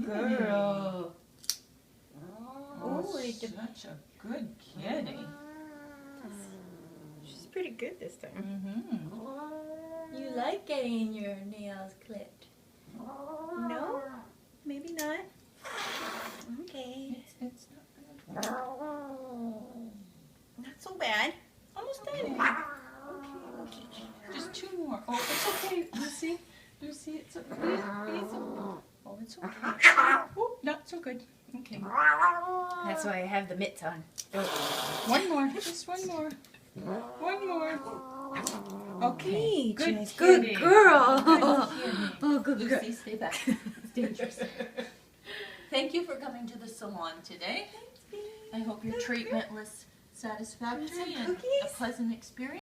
girl. Oh, such a good kitty. She's pretty good this time. Mm-hmm. You like getting your nails clipped? No? Maybe not. Okay. It's not bad. Not so bad. Almost done. Okay. Just two more. Oh, it's okay, Lucy. Lucy, it's okay. It's okay. Oh, it's okay. Oh, not so good. Okay. That's why I have the mitts on. One more. Just one more. One more. Okay. Good kitty. Good girl. Good kitty. Oh, good girl. Lucy, stay back. It's dangerous. Thank you for coming to the salon today. I hope your treatment was satisfactory and a pleasant experience.